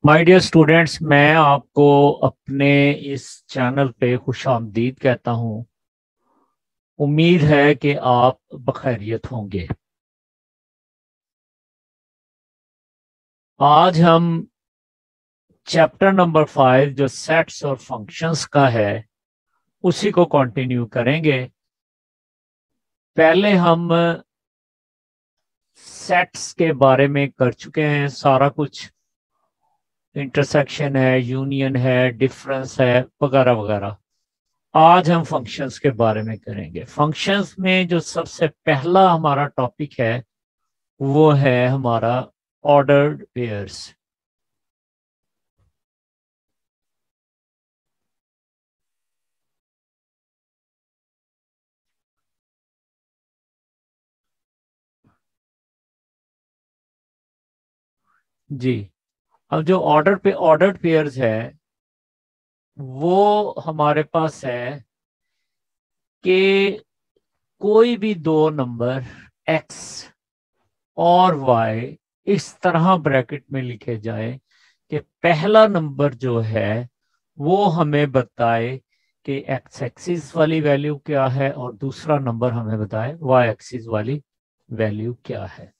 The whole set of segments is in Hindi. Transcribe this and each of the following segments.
माय डियर स्टूडेंट्स, मैं आपको अपने इस चैनल पे खुशामदीद कहता हूँ। उम्मीद है कि आप बखैरियत होंगे। आज हम चैप्टर नंबर 5 जो सेट्स और फंक्शंस का है उसी को कंटिन्यू करेंगे। पहले हम सेट्स के बारे में कर चुके हैं सारा कुछ। इंटरसेक्शन है, यूनियन है, डिफरेंस है, वगैरह वगैरह। आज हम फंक्शंस के बारे में करेंगे। फंक्शंस में जो सबसे पहला हमारा टॉपिक है वो है हमारा ऑर्डर्ड पेयर्स। जी, अब जो ऑर्डर्ड पेयर्स है वो हमारे पास है कि कोई भी दो नंबर एक्स और वाई इस तरह ब्रैकेट में लिखे जाए कि पहला नंबर जो है वो हमें बताए कि एक्स एक्सिस वाली वैल्यू क्या है और दूसरा नंबर हमें बताए वाई एक्सिस वाली वैल्यू क्या है।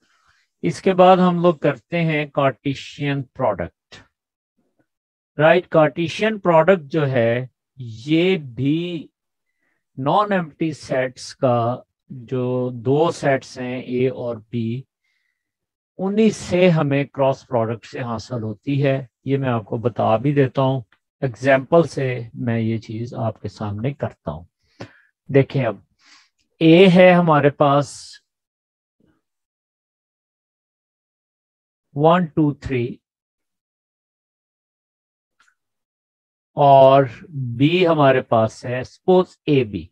इसके बाद हम लोग करते हैं Cartesian product. Right, Cartesian product जो है ये भी नॉन एम्प्टी सेट्स का, जो दो सेट्स हैं ए और बी, उन्हीं से हमें क्रॉस प्रोडक्ट से हासिल होती है। ये मैं आपको बता भी देता हूँ, एग्जाम्पल से मैं ये चीज आपके सामने करता हूँ। देखें, अब ए है हमारे पास 1 2 3 और बी हमारे पास है सपोज ए बी।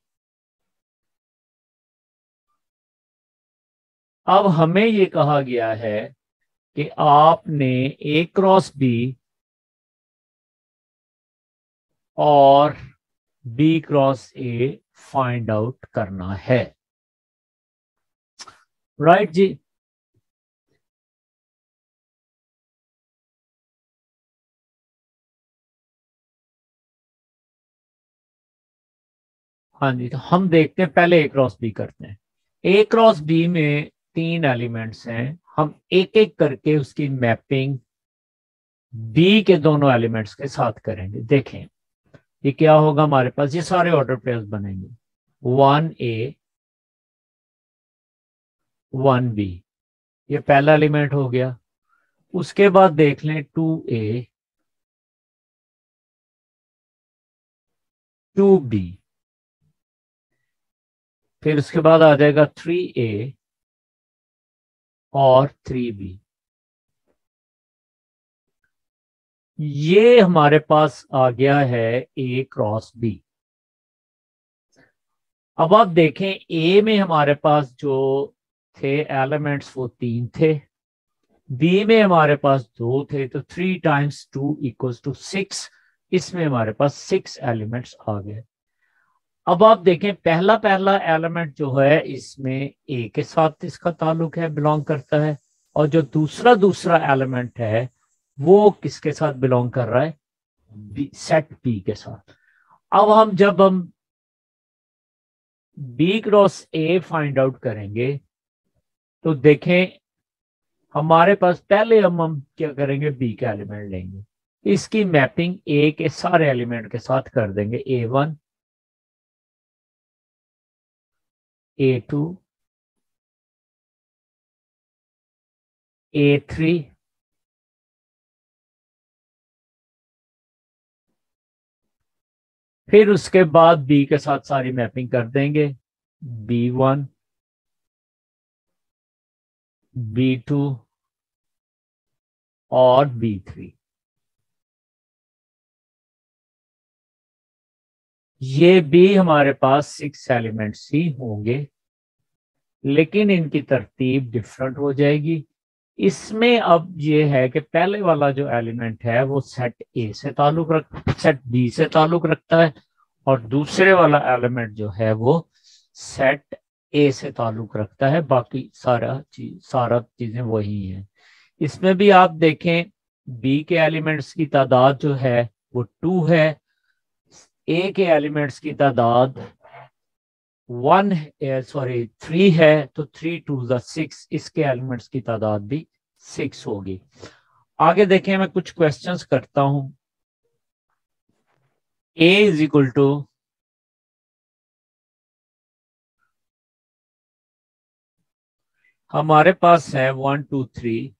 अब हमें ये कहा गया है कि आपने ए क्रॉस बी और B cross A find out करना है। राइट जी। हाँ जी, तो हम देखते हैं, पहले ए क्रॉस बी करते हैं। ए क्रॉस बी में तीन एलिमेंट्स हैं। हम एक एक करके उसकी मैपिंग बी के दोनों एलिमेंट्स के साथ करेंगे। देखें ये क्या होगा, हमारे पास ये सारे ऑर्डर पेयर्स बनेंगे। 1 ए 1 बी, ये पहला एलिमेंट हो गया। उसके बाद देख लें 2 ए 2 बी, फिर उसके बाद आ जाएगा 3 ए और 3 बी। ये हमारे पास आ गया है ए क्रॉस बी। अब आप देखें, ए में हमारे पास जो थे एलिमेंट्स वो तीन थे, बी में हमारे पास दो थे, तो 3 × 2 = 6। इसमें हमारे पास 6 एलिमेंट्स आ गए। अब आप देखें, पहला पहला एलिमेंट जो है इसमें ए के साथ इसका ताल्लुक है, बिलोंग करता है। और जो दूसरा दूसरा एलिमेंट है वो किसके साथ बिलोंग कर रहा है, सेट बी के साथ। अब जब हम B cross A find out करेंगे तो देखें, हमारे पास पहले हम क्या करेंगे, बी का एलिमेंट लेंगे, इसकी मैपिंग ए के सारे एलिमेंट के साथ कर देंगे। A1 A2 A3 फिर उसके बाद बी के साथ सारी मैपिंग कर देंगे। B1 B2 और B3। ये भी हमारे पास 6 एलिमेंट्स ही होंगे, लेकिन इनकी तरतीब डिफरेंट हो जाएगी। इसमें अब ये है कि पहले वाला जो एलिमेंट है वो सेट बी से ताल्लुक रखता है, और दूसरे वाला एलिमेंट जो है वो सेट ए से ताल्लुक रखता है। बाकी सारा चीजें वही हैं। इसमें भी आप देखें, बी के एलिमेंट्स की तादाद जो है वो 2 है, ए के एलिमेंट्स की तादाद 3 है, तो 3 2 6, इसके एलिमेंट्स की तादाद भी 6 होगी। आगे देखें, मैं कुछ क्वेश्चंस करता हूं। ए इज इक्वल टू हमारे पास है 1 2 3,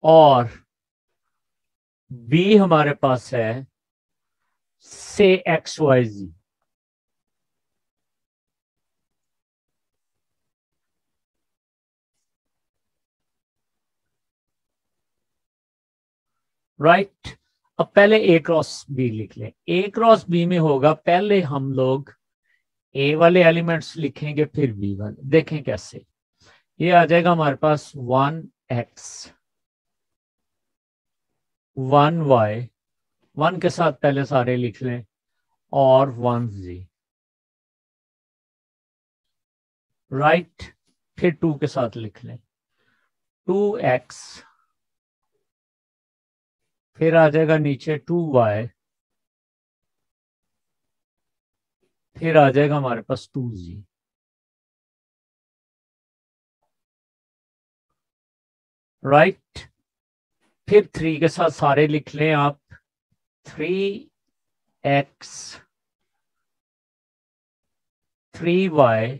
और बी हमारे पास है से XYZ। राइट। अब पहले ए क्रॉस बी लिख लें। ए क्रॉस बी में होगा, पहले हम लोग ए वाले एलिमेंट्स लिखेंगे फिर बी वाले। देखें कैसे। ये आ जाएगा हमारे पास 1x 1y, 1 के साथ पहले सारे लिख लें, और 1z। राइट। फिर 2 के साथ लिख लें 2x, फिर आ जाएगा नीचे 2y, फिर आ जाएगा हमारे पास 2z। राइट। फिर 3 के साथ सारे लिख लें आप, 3x 3y,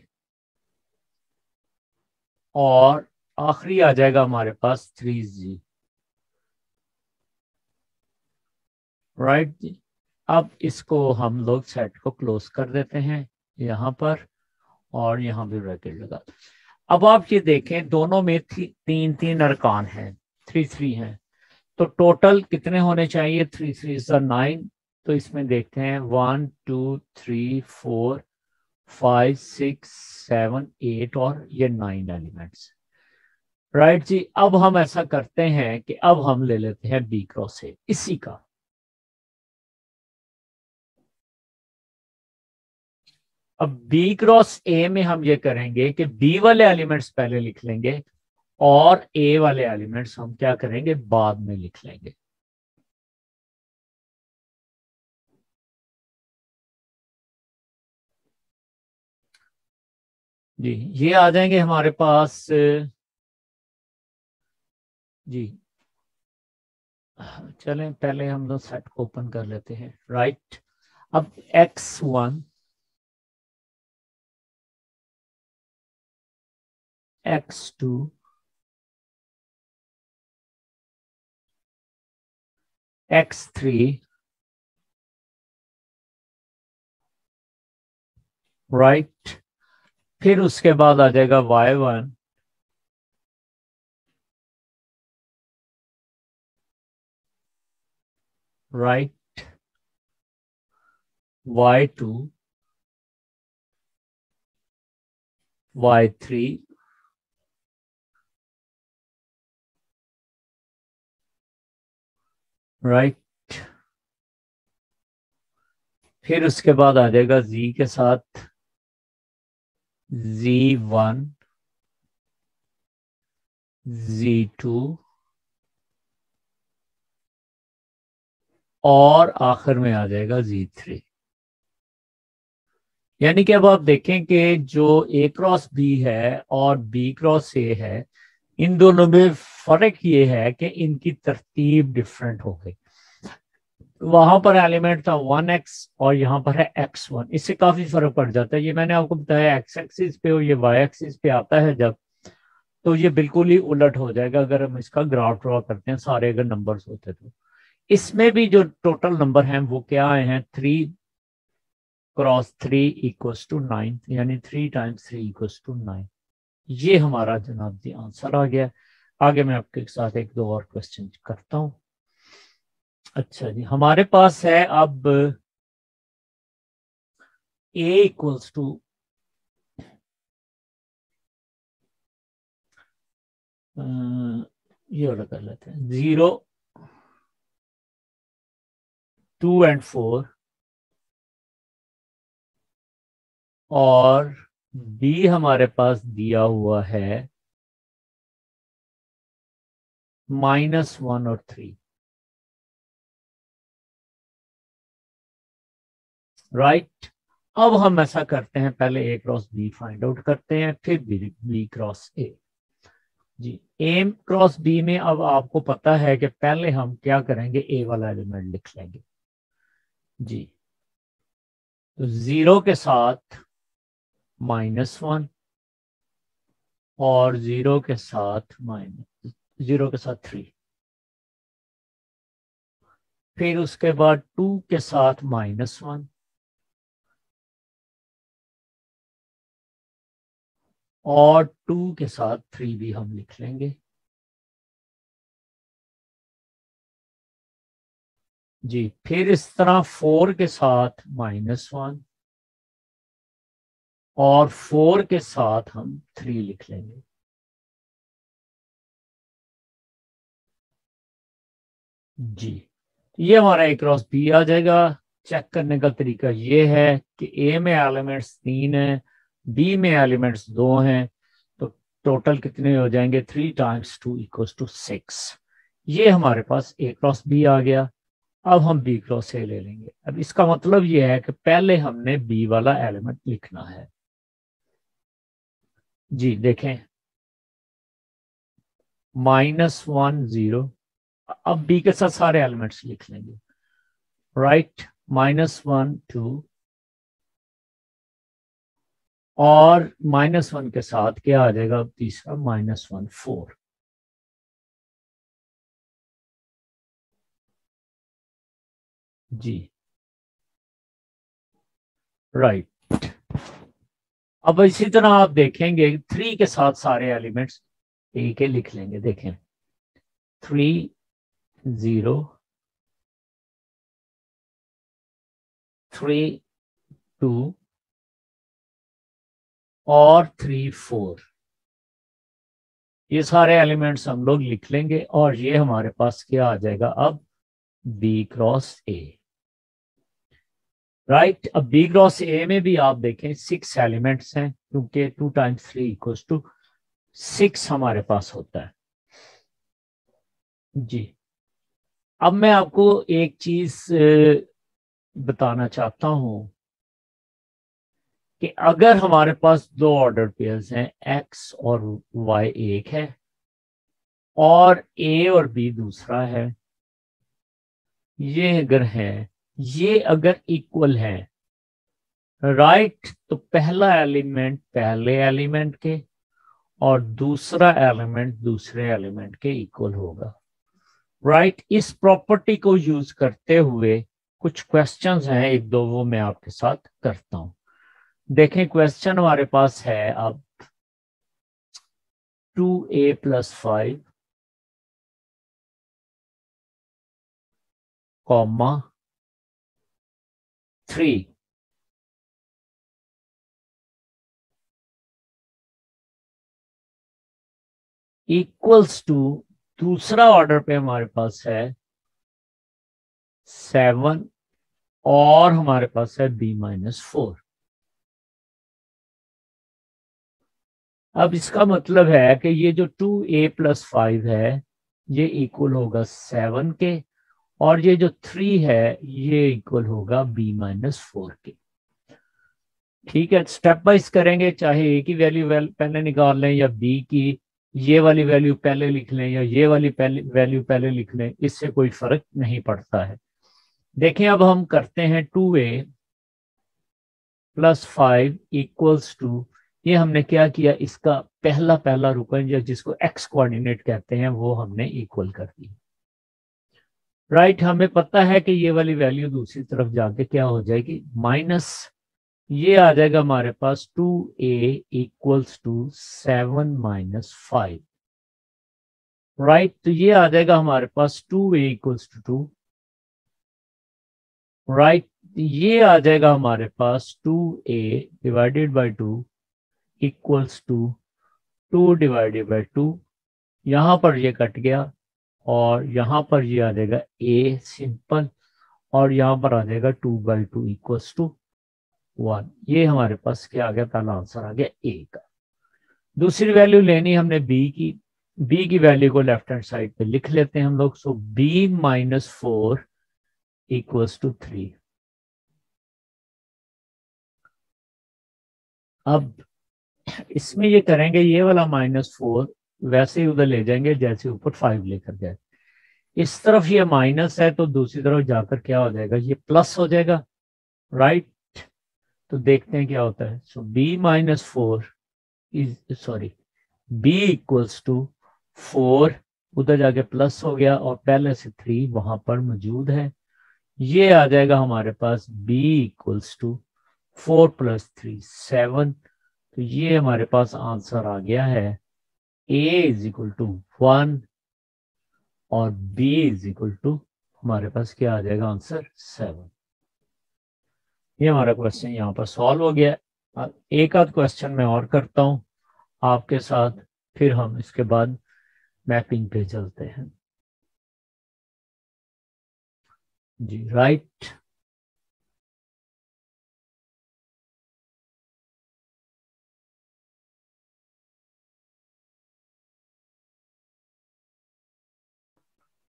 और आखिरी आ जाएगा हमारे पास 3z। राइट जी। अब इसको हम लोग सेट को क्लोज कर देते हैं यहां पर, और यहां भी ब्रैकेट लगा। अब आप ये देखें, दोनों में 3 अरकान हैं, 3 हैं, तो टोटल कितने होने चाहिए? 3 3 9। तो इसमें देखते हैं 1 2 3 4 5 6 7 8 और ये 9 एलिमेंट्स। राइट जी। अब हम ऐसा करते हैं कि अब हम ले लेते हैं बी क्रॉस ए इसी का। अब बी क्रॉस ए में हम ये करेंगे कि बी वाले एलिमेंट्स पहले लिख लेंगे, और ए वाले एलिमेंट्स हम क्या करेंगे, बाद में लिख लेंगे। जी, ये आ जाएंगे हमारे पास। जी, चलें पहले हम लोग सेट को ओपन कर लेते हैं। राइट। अब x1 x2 x3, राइट। फिर उसके बाद आ जाएगा y1, right, y2 y3, right. फिर उसके बाद आ जाएगा z के साथ z1 z2, और आखिर में आ जाएगा z3। यानी कि अब आप देखें कि जो ए क्रॉस बी है और बी क्रॉस ए है, इन दोनों में फर्क ये है कि इनकी तरतीब डिफरेंट हो गई। वहां पर एलिमेंट था 1x और यहाँ पर है x1, इससे काफी फर्क पड़ जाता है। ये मैंने आपको बताया एक्स एक्सिस पे और ये वाई एक्सिस पे आता है जब, तो ये बिल्कुल ही उलट हो जाएगा अगर हम इसका ग्राफ ड्रॉ करते हैं, सारे अगर नंबर्स होते तो। इसमें भी जो टोटल नंबर हैं वो क्या आए हैं, 3 × 3 = 9, यानी 3 × 3 = 9। ये हमारा जनाब जी आंसर आ गया। आगे मैं आपके साथ एक दो और क्वेश्चन करता हूं। अच्छा जी, हमारे पास है अब a = ये वाला कर लेते हैं, 0 2 और 4 और बी हमारे पास दिया हुआ है -1 और 3, राइट। अब हम ऐसा करते हैं, पहले A cross B find out करते हैं, फिर बी क्रॉस ए। जी, ए क्रॉस बी में अब आपको पता है कि पहले हम क्या करेंगे, ए वाला एलिमेंट लिख लेंगे। जी, तो 0 के साथ -1 और 0 के साथ 3, फिर उसके बाद 2 के साथ -1 और 2 के साथ 3 भी हम लिख लेंगे। जी, फिर इस तरह 4 के साथ -1 और 4 के साथ हम 3 लिख लेंगे। जी, ये हमारा ए क्रॉस बी आ जाएगा। चेक करने का तरीका ये है कि ए में एलिमेंट्स 3 हैं, बी में एलिमेंट्स 2 हैं, तो टोटल कितने हो जाएंगे, 3 टाइम्स 2 इक्वल्स टू 6। ये हमारे पास ए क्रॉस बी आ गया। अब हम बी क्रॉस ए ले लेंगे। अब इसका मतलब ये है कि पहले हमने बी वाला एलिमेंट लिखना है। जी देखें, -1 0, अब बी के साथ सारे एलिमेंट्स लिख लेंगे, राइट। -1 2 और -1 के साथ क्या आ जाएगा, तीसरा -1 4। जी, राइट। अब इसी तरह आप देखेंगे 3 के साथ सारे एलिमेंट्स ए के लिख लेंगे। देखें, 3 0 3 2 और 3 4, ये सारे एलिमेंट्स हम लोग लिख लेंगे और ये हमारे पास क्या आ जाएगा अब, बी क्रॉस ए, राइट। अब बी क्रॉस ए में भी आप देखें 6 एलिमेंट्स हैं, क्योंकि 2 टाइम्स 3 इक्वल्स टू 6 हमारे पास होता है। जी, अब मैं आपको एक चीज बताना चाहता हूं कि अगर हमारे पास दो ऑर्डर पेयर्स हैं, एक्स और वाई एक है और ए और बी दूसरा है, ये अगर है, ये अगर इक्वल है, राइट, तो पहला एलिमेंट पहले एलिमेंट के और दूसरा एलिमेंट दूसरे एलिमेंट के इक्वल होगा, राइट। इस प्रॉपर्टी को यूज करते हुए कुछ क्वेश्चंस हैं, एक दो, वो मैं आपके साथ करता हूं। देखें, क्वेश्चन हमारे पास है अब 2a + 5, कॉमा 3 इक्वल्स टू, दूसरा ऑर्डर पे हमारे पास है 7 और हमारे पास है b-4। अब इसका मतलब है कि ये जो 2a + 5 है ये इक्वल होगा 7 के, और ये जो 3 है ये इक्वल होगा b-4 के। ठीक है, स्टेप वाइज करेंगे, चाहे ए की वैल्यू पहले निकाल लें या बी की, ये वाली वैल्यू पहले लिख लें या ये वाली वैल्यू पहले लिख लें, इससे कोई फर्क नहीं पड़ता है। देखें, अब हम करते हैं 2a + 5 इक्वल्स टू, ये हमने क्या किया, इसका पहला पहला रुकन या जिसको एक्स कोऑर्डिनेट कहते हैं वो हमने इक्वल कर दी, राइट। हमें पता है कि ये वाली वैल्यू दूसरी तरफ जाके क्या हो जाएगी, माइनस, ये आ जाएगा हमारे पास 2a इक्वल्स टू 7 - 5, राइट। तो ये आ जाएगा हमारे पास 2a इक्वल्स टू 2, राइट। ये आ जाएगा हमारे पास 2a divided by 2 equals to 2 divided by 2, यहां पर ये कट गया और यहां पर ये आ जाएगा a सिंपल, और यहां पर आ जाएगा 2/2 इक्वल्स टू 1। ये हमारे पास क्या आ गया, पहला आंसर आ गया ए का। दूसरी वैल्यू लेनी हमने बी की वैल्यू को लेफ्ट हैंड साइड पे लिख लेते हैं हम लोग। सो b-4 इक्वल्स टू 3। अब इसमें ये करेंगे, ये वाला -4 वैसे ही उधर ले जाएंगे जैसे ऊपर 5 लेकर गए। इस तरफ ये माइनस है तो दूसरी तरफ जाकर क्या हो जाएगा, ये प्लस हो जाएगा, राइट। तो देखते हैं क्या होता है। So b-4 is sorry b equals to 4, उधर जाके प्लस हो गया और पहले से 3 वहां पर मौजूद है। ये आ जाएगा हमारे पास b इक्वल्स टू 4 + 3 7। तो ये हमारे पास आंसर आ गया है a इज इक्वल टू 1 और b इज इक्वल टू हमारे पास क्या आ जाएगा आंसर 7। ये हमारा क्वेश्चन यहाँ पर सॉल्व हो गया। अब एक आध क्वेश्चन मैं और करता हूँ आपके साथ, फिर हम इसके बाद मैपिंग पे चलते हैं। जी राइट।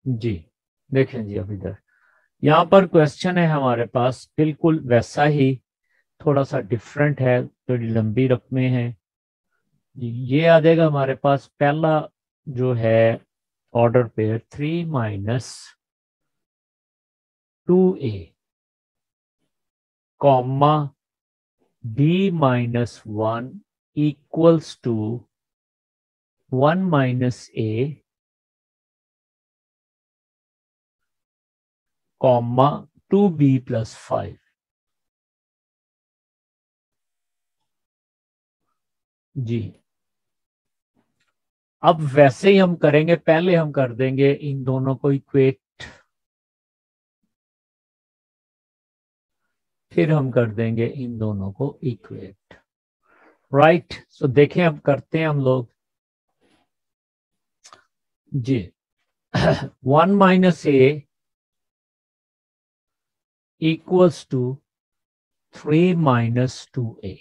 जी देखें जी, अब इधर यहाँ पर क्वेश्चन है हमारे पास बिल्कुल वैसा ही, थोड़ा सा डिफरेंट है, थोड़ी लंबी रकमें हैं। जी ये आ जाएगा हमारे पास पहला जो है order pair 3-2a comma b-1 equals to 1-a comma 2b+5। जी अब वैसे ही हम करेंगे, पहले हम कर देंगे इन दोनों को इक्वेट, फिर हम कर देंगे इन दोनों को इक्वेट, राइट। सो देखें अब करते हैं हम लोग। जी 1-a इक्वल्स टू 3-2a।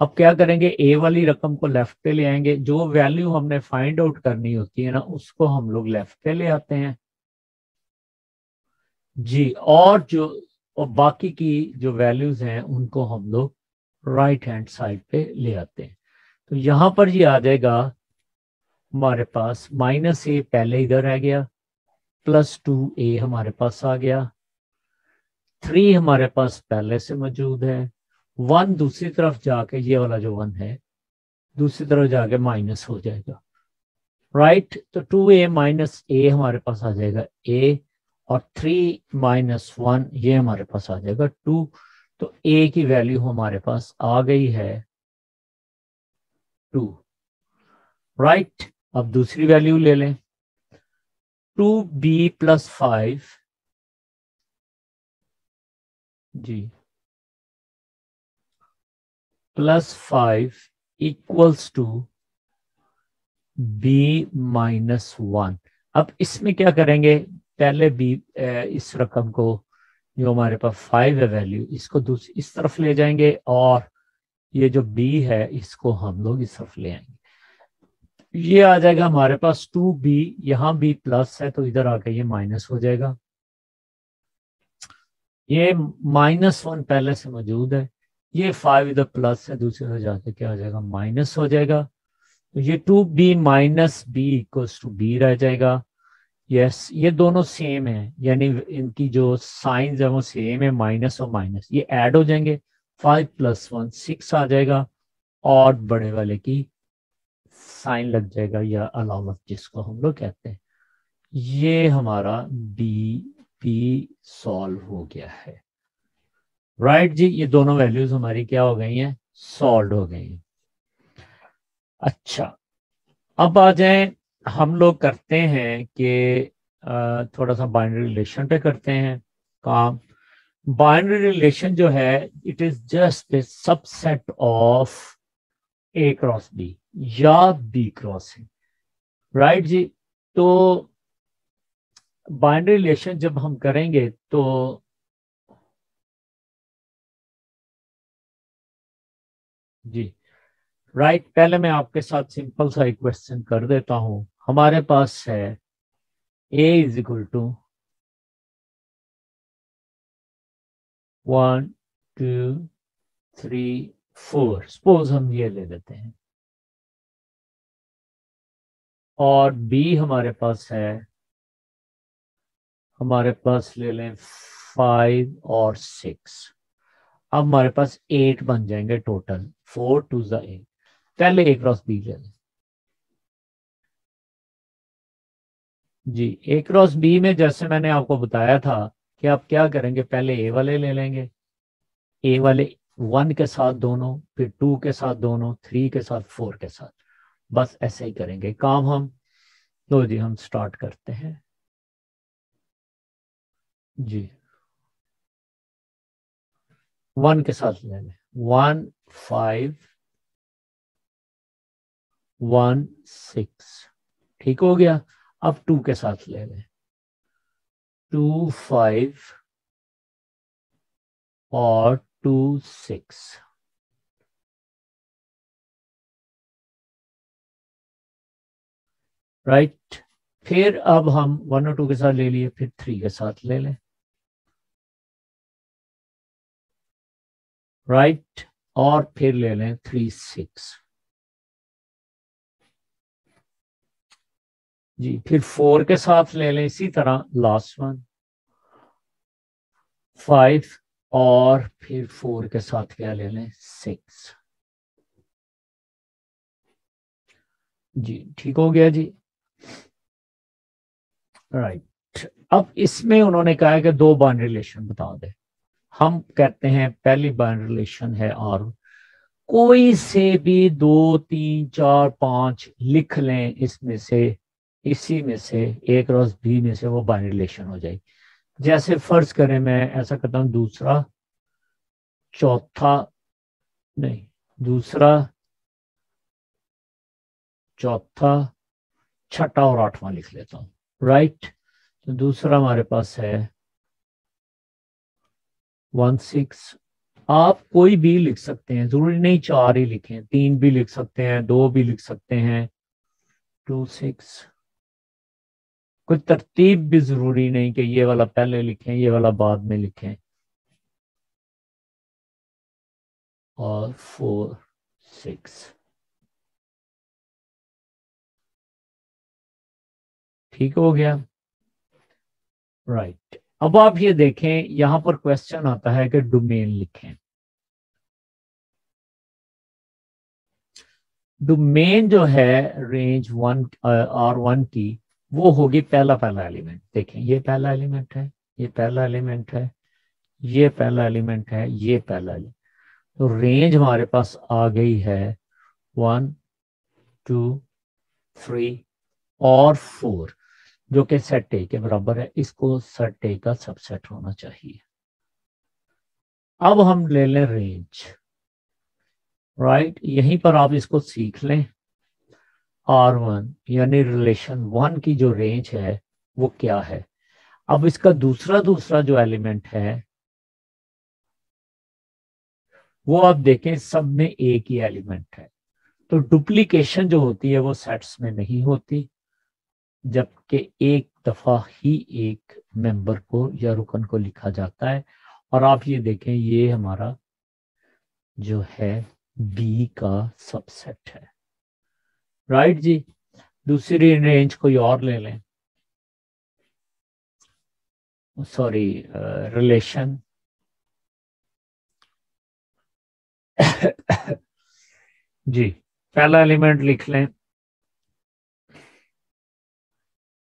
अब क्या करेंगे, ए वाली रकम को लेफ्ट पे ले आएंगे, जो वैल्यू हमने फाइंड आउट करनी होती है ना उसको हम लोग लेफ्ट पे ले आते हैं। जी और बाकी की जो वैल्यूज हैं उनको हम लोग राइट हैंड साइड पे ले आते हैं। तो यहां पर ये आ जाएगा हमारे पास -a पहले इधर रह गया, +2a हमारे पास आ गया, 3 हमारे पास पहले से मौजूद है, 1 दूसरी तरफ जाके ये वाला जो 1 है दूसरी तरफ जाके माइनस हो जाएगा, राइट। तो 2a-a हमारे पास आ जाएगा a, और 3-1 ये हमारे पास आ जाएगा 2। तो a की वैल्यू हमारे पास आ गई है 2, राइट। अब दूसरी वैल्यू ले लें, 2b+5 ji +5 equals to b-1। अब इसमें क्या करेंगे, पहले इस रकम को जो हमारे पास 5 है वैल्यू, इसको दूसरी इस तरफ ले जाएंगे और ये जो b है इसको हम लोग इस तरफ ले आएंगे। ये आ जाएगा हमारे पास 2b, यहाँ b प्लस है तो इधर आके ये माइनस हो जाएगा। ये -1 पहले से मौजूद है, ये 5 इधर प्लस है, दूसरी तरफ जाके क्या हो जाएगा माइनस हो जाएगा। तो ये 2b-b इक्वल्स टू b रह जाएगा। यस ये दोनों सेम है, यानी इनकी जो साइंस है वो सेम है, माइनस और माइनस ये ऐड हो जाएंगे, 5 + 1 6 आ जाएगा, और बड़े वाले की साइन लग जाएगा या अलामत जिसको हम लोग कहते हैं। ये हमारा बी पी सॉल्व हो गया है, राइट जी। ये दोनों वैल्यूज हमारी क्या हो गई हैं, सॉल्व हो गई हैं। अच्छा अब आ जाएं, हम लोग करते हैं कि थोड़ा सा बाइनरी रिलेशन पे करते हैं काम। बाइनरी रिलेशन जो है it is just a subset of A cross B या बी क्रॉस ए, राइट जी। तो बाइनरी रिलेशन जब हम करेंगे तो जी राइट। पहले मैं आपके साथ सिंपल सा एक क्वेश्चन कर देता हूं। हमारे पास है a is equal to 1 2 3 4, suppose हम ये ले लेते हैं, और b हमारे पास है, हमारे पास ले लें 5 और 6। अब हमारे पास 8 बन जाएंगे टोटल, 4 टू द 8। पहले a क्रॉस b ले लें। जी ए क्रॉस बी में जैसे मैंने आपको बताया था कि आप क्या करेंगे, पहले ए वाले ले लेंगे, ए वाले 1 के साथ दोनों, फिर 2 के साथ दोनों, 3 के साथ, 4 के साथ, बस ऐसे ही करेंगे काम हम। तो जी हम स्टार्ट करते हैं। जी 1 के साथ ले लें, 1 5 1 6, ठीक हो गया। अब 2 के साथ ले लें, 2 5 और 2 6, राइट। फिर अब हम 1 और 2 के साथ ले लिए, फिर 3 के साथ ले लें, राइट। और फिर ले लें 3 6। जी फिर 4 के साथ ले लें, इसी तरह लास्ट वन 5, और फिर 4 के साथ क्या ले लें 6। जी ठीक हो गया जी, राइट। अब इसमें उन्होंने कहा है कि दो बाइनरी रिलेशन बता दे। हम कहते हैं पहली बाइनरी रिलेशन है और कोई से भी 2 3 4 5 लिख लें, इसमें से, इसी में से ए क्रॉस बी में से वो बाइनरी रिलेशन हो जाएगी। जैसे फर्ज करें मैं ऐसा करता हूं, दूसरा चौथा, नहीं, दूसरा चौथा छठा और आठवां लिख लेता हूं, राइट। तो दूसरा हमारे पास है 1 6। आप कोई भी लिख सकते हैं, जरूरी नहीं 4 ही लिखें, 3 भी लिख सकते हैं, 2 भी लिख सकते हैं, 2 6। कोई तरतीब भी जरूरी नहीं कि ये वाला पहले लिखें ये वाला बाद में लिखें। और 4 6, ठीक हो गया, राइट। अब आप ये देखें, यहां पर क्वेश्चन आता है कि डोमेन लिखें। डोमेन जो है रेंज 1 R1 की, वो होगी पहला पहला एलिमेंट। देखें ये पहला एलिमेंट है, ये पहला एलिमेंट है, ये पहला एलिमेंट है, ये पहला एलिमेंट। तो रेंज हमारे पास आ गई है 1 2 3 और 4, जो कि सेट ए के बराबर है। इसको सेट ए का सबसेट होना चाहिए। अब हम ले लें रेंज, राइट। यहीं पर आप इसको सीख लें। R1 यानी रिलेशन 1 की जो रेंज है वो क्या है। अब इसका दूसरा दूसरा जो एलिमेंट है वो आप देखें, सब में एक ही एलिमेंट है। तो डुप्लीकेशन जो होती है वो सेट्स में नहीं होती, जबकि एक दफा ही एक मेंबर को या रुकन को लिखा जाता है। और आप ये देखें, ये हमारा जो है बी का सबसेट है, राइट जी। दूसरी रेंज कोई और ले लें, सॉरी, रिलेशन जी पहला एलिमेंट लिख लें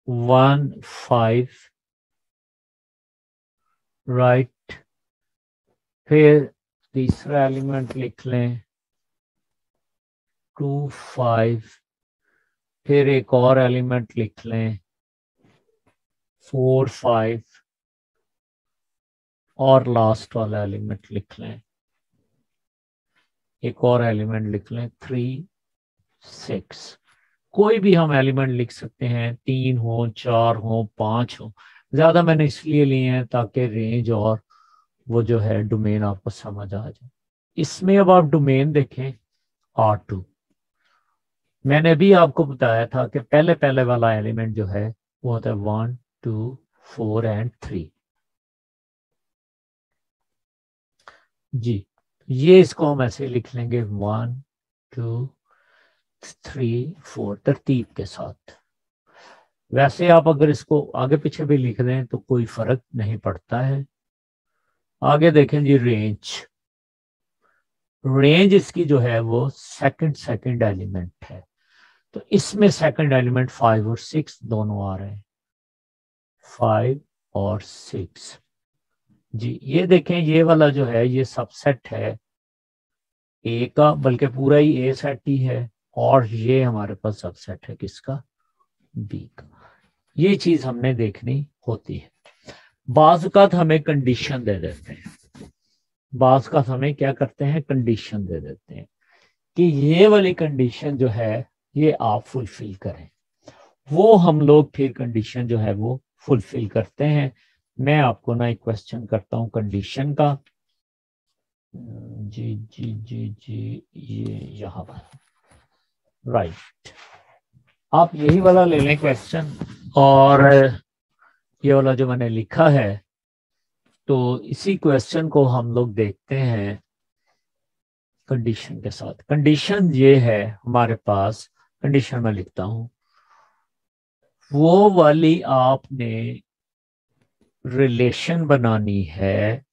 1 5, राइट। फिर तीसरा एलिमेंट लिख लें 2 5, फिर एक और एलिमेंट लिख लें 4 5, और लास्ट वाला एलिमेंट लिख लें, एक और एलिमेंट लिख लें 3 6। कोई भी हम एलिमेंट लिख सकते हैं, 3 हो 4 हो 5 हो। ज्यादा मैंने इसलिए लिए हैं ताकि रेंज और वो जो है डोमेन आपको समझ आ जाए। इसमें अब आप डोमेन देखें, R2। मैंने भी आपको बताया था कि पहले पहले वाला एलिमेंट जो है वो होता है 1 2 4 एंड 3। जी, ये इसको हम ऐसे लिख लेंगे 1 2 3 4 तरतीब के साथ। वैसे आप अगर इसको आगे पीछे भी लिख दें तो कोई फर्क नहीं पड़ता है। आगे देखें जी, रेंज। रेंज इसकी जो है वो सेकंड एलिमेंट है, तो इसमें सेकंड एलिमेंट 5 और 6 दोनों आ रहे हैं, 5 और 6। जी, ये देखें, ये वाला जो है ये सबसेट है ए का, बल्कि पूरा ही ए सेट ही है, और ये हमारे पास सबसेट है किसका, बी का। ये चीज हमने देखनी होती है। बाज़ औक़ात हमें कंडीशन दे देते हैं, बाज़ औक़ात हमें क्या करते हैं, कंडीशन दे देते हैं कि ये वाली कंडीशन जो है ये आप फुलफिल करें। वो हम लोग फिर कंडीशन जो है वो फुलफिल करते हैं। मैं आपको ना एक क्वेश्चन करता हूं कंडीशन का। जी जी जी जी, ये यहाँ पर राइट। आप यही वाला ले लें क्वेश्चन, और ये वाला जो मैंने लिखा है, तो इसी क्वेश्चन को हम लोग देखते हैं कंडीशन के साथ। कंडीशन ये है हमारे पास, कंडीशन में लिखता हूं, वो वाली आपने रिलेशन बनानी है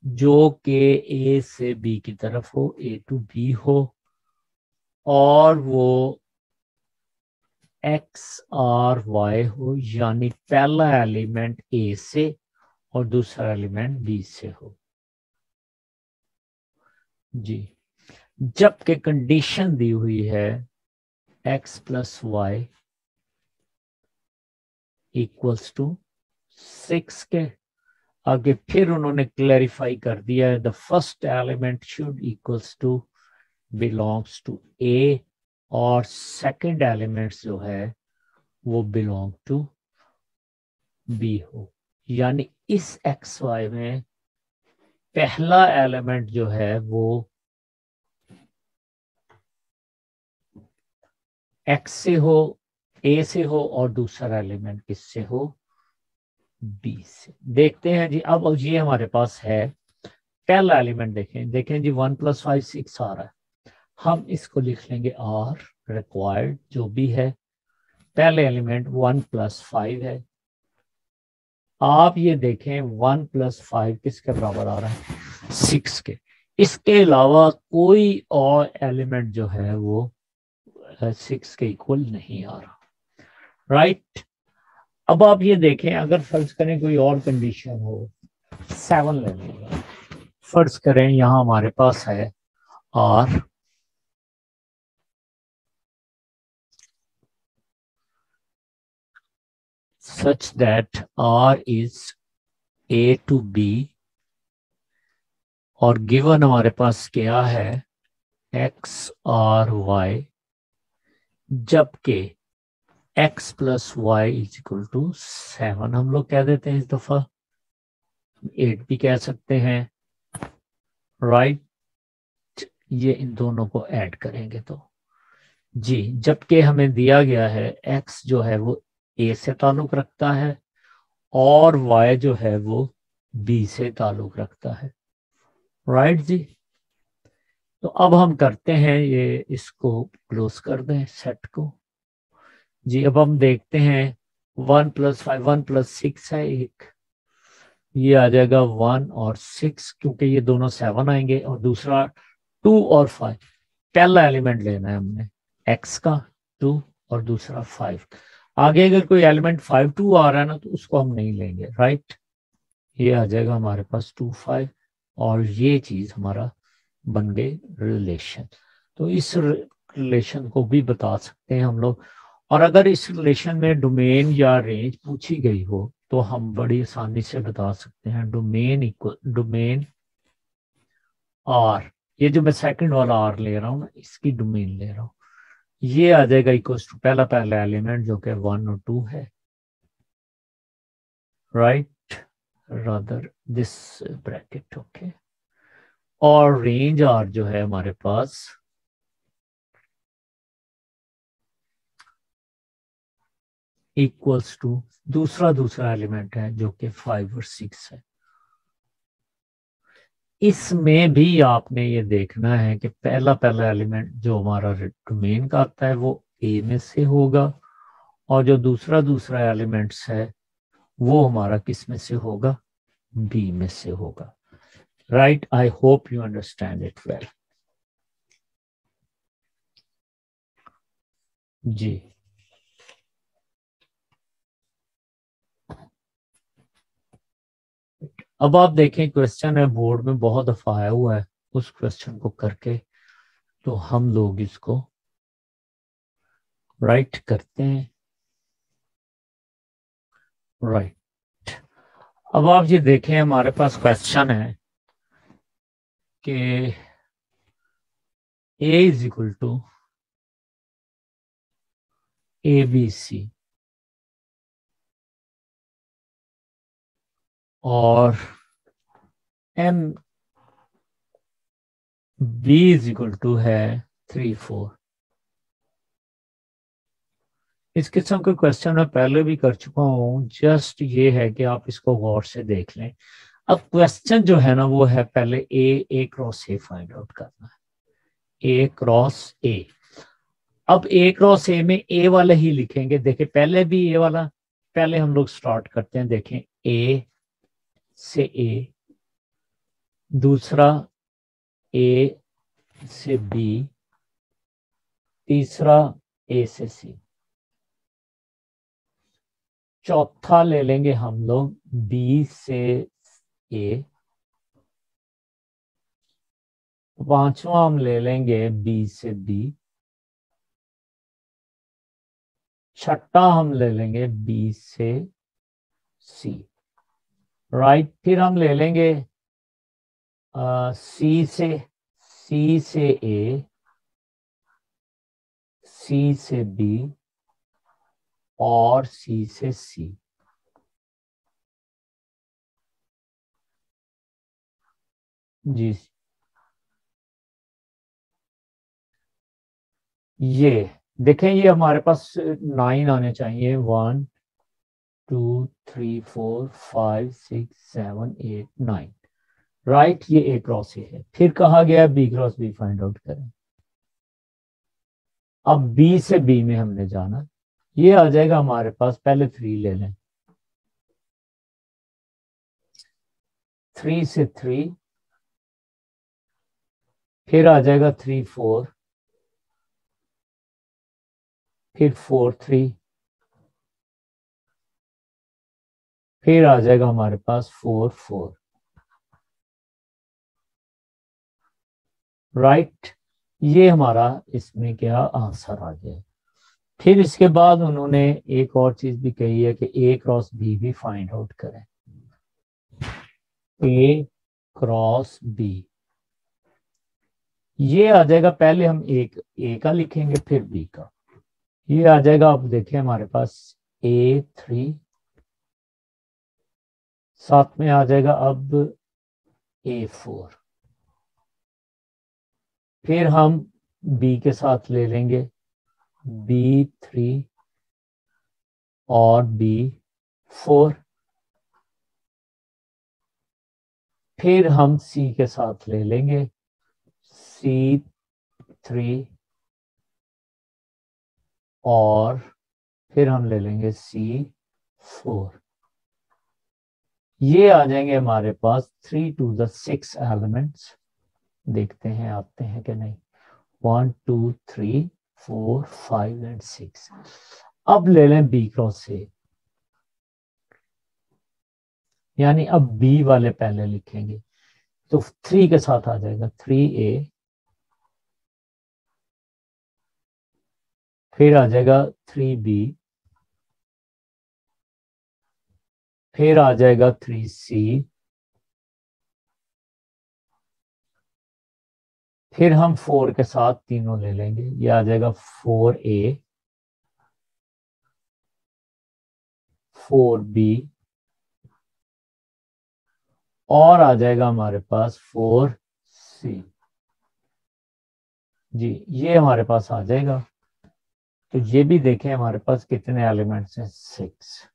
जो कि ए से बी की तरफ हो, ए टू बी हो, और वो एक्स और वाई हो, यानी पहला एलिमेंट ए से और दूसरा एलिमेंट बी से हो। जी, जबकि कंडीशन दी हुई है x plus y equals to 6 के आगे फिर उन्होंने क्लैरिफाई कर दिया है, the first element should equals to belongs to A, और सेकंड एलिमेंट जो है वो बिलोंग टू बी हो। यानी इस एक्स वाई में पहला एलिमेंट जो है वो एक्स से हो, ए से हो, और दूसरा एलिमेंट किससे हो, बी से। देखते हैं जी, अब ये हमारे पास है पहला एलिमेंट। देखें देखें जी, 1 + 5 6 आ रहा है। हम इसको लिख लेंगे आर रिक्वायर्ड, जो भी है। पहले एलिमेंट 1 + 5 है। आप ये देखें 1 + 5 किसके बराबर आ रहा है, 6 के। इसके अलावा कोई और एलिमेंट जो है वो 6 के इक्वल नहीं आ रहा, राइट। अब आप ये देखें, अगर फर्ज करें कोई और कंडीशन हो, 7 ले लेंगे। फर्ज करें यहां हमारे पास है R such that R is A to B, और गिवन हमारे पास क्या है, X और Y, जबकि X + Y = 7। हम लोग कह देते हैं इस दफा, 8 भी कह सकते हैं, राइट। ये इन दोनों को ऐड करेंगे तो जी, जबकि हमें दिया गया है X जो है वो A से ताल्लुक रखता है, और Y जो है वो B से ताल्लुक रखता है, राइट जी। तो अब हम करते हैं ये, इसको क्लोज कर दें सेट को। जी, अब हम देखते हैं 1 + 5, 1 + 6 है एक, ये आ जाएगा 1 और 6, क्योंकि ये दोनों 7 आएंगे, और दूसरा 2 और 5। पहला एलिमेंट लेना है हमने x का 2, और दूसरा 5। आगे अगर कोई एलिमेंट 5 2 आ रहा है ना, तो उसको हम नहीं लेंगे, राइट। ये आ जाएगा हमारे पास 2 5, और ये चीज हमारा बन गई रिलेशन। तो इस रिलेशन को भी बता सकते हैं हम लोग। और अगर इस रिलेशन में डोमेन या रेंज पूछी गई हो तो हम बड़ी आसानी से बता सकते हैं, डोमेन आर, ये जो मैं सेकंड वाला आर ले रहा हूँ ना, इसकी डोमेन ले रहा हूँ, ये आ जाएगा इक्वल्स टू पहला एलिमेंट जो कि 1 और 2 है, right, rather this bracket, okay. और रेंज आर जो है हमारे पास इक्वल्स टू दूसरा एलिमेंट है जो कि 5 और 6 है। इसमें भी आपने ये देखना है कि पहला एलिमेंट जो हमारा डोमेन का आता है वो ए में से होगा, और जो दूसरा एलिमेंट्स है वो हमारा किस में से होगा, बी में से होगा। Right, I hope you understand it well. जी, अब आप देखें क्वेश्चन है बोर्ड में बहुत दफा आया हुआ है, उस क्वेश्चन को करके तो हम लोग इसको राइट करते हैं। राइट, अब आप ये देखें हमारे पास क्वेश्चन है कि A is equal to ABC और M B is equal to है 3 4। इस किस्म के क्वेश्चन मैं पहले भी कर चुका हूं, जस्ट ये है कि आप इसको गौर से देख लें। अब क्वेश्चन जो है ना वो है पहले A cross A find out करना है, ए क्रॉस ए। अब ए क्रॉस ए में ए वाला ही लिखेंगे, देखें पहले भी ए वाला, पहले हम लोग स्टार्ट करते हैं, देखें ए से ए, दूसरा ए से बी, तीसरा ए से सी, चौथा ले लेंगे हम लोग बी से ए, पांचवा हम ले लेंगे बी से बी, छठा हम ले लेंगे बी से सी। राइट, फिर हम ले लेंगे सी से ए, सी से बी और सी से सी। जी, ये देखें ये हमारे पास 9 आने चाहिए, 1 2 3 4 5 6 7 8 9। राइट, ये ए क्रॉस ए है। फिर कहा गया B cross B find out करें। अब बी से बी में हमने जाना, ये आ जाएगा हमारे पास, पहले 3 ले लें, 3 से 3, फिर आ जाएगा 3 4, फिर 4 3, फिर आ जाएगा हमारे पास 4 4। राइट, ये हमारा इसमें क्या आंसर आ गया। फिर इसके बाद उन्होंने एक और चीज भी कही है कि ए क्रॉस बी भी फाइंड आउट करें। ए क्रॉस बी, ये आ जाएगा, पहले हम एक ए का लिखेंगे फिर बी का, ये आ जाएगा। अब देखें हमारे पास A3, साथ में आ जाएगा अब A4, फिर हम बी के साथ ले लेंगे B3 और B4, फिर हम सी के साथ ले लेंगे C3 और फिर हम ले लेंगे C4। ये आ जाएंगे हमारे पास 3 to the 6 एलिमेंट्स। देखते हैं आते हैं कि नहीं, 1 2 3 4 5 एंड 6। अब ले लें बी क्रॉस ए, यानी अब बी वाले पहले लिखेंगे, तो 3 के साथ आ जाएगा 3A, फिर आ जाएगा 3B, फिर आ जाएगा 3C, फिर हम 4 के साथ तीनों ले लेंगे, ये आ जाएगा 4A, 4B और आ जाएगा हमारे पास 4C। जी, ये हमारे पास आ जाएगा। तो ये भी देखें हमारे पास कितने एलिमेंट्स हैं, 6।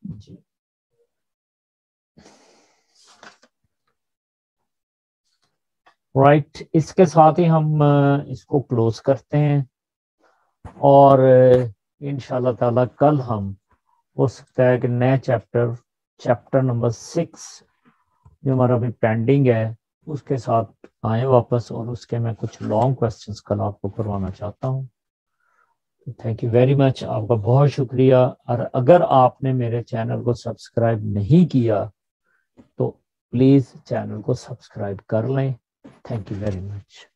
जी राइट, इसके साथ ही हम इसको क्लोज करते हैं और इंशाल्लाह ताला कल हम हो सकता है कि नए चैप्टर नंबर 6 जो हमारा अभी पेंडिंग है उसके साथ आए वापस, और उसके मैं कुछ लॉन्ग क्वेश्चंस कल आपको करवाना चाहता हूँ। थैंक यू वेरी मच, आपका बहुत शुक्रिया। और अगर आपने मेरे चैनल को सब्सक्राइब नहीं किया तो प्लीज़ चैनल को सब्सक्राइब कर लें। Thank you very much.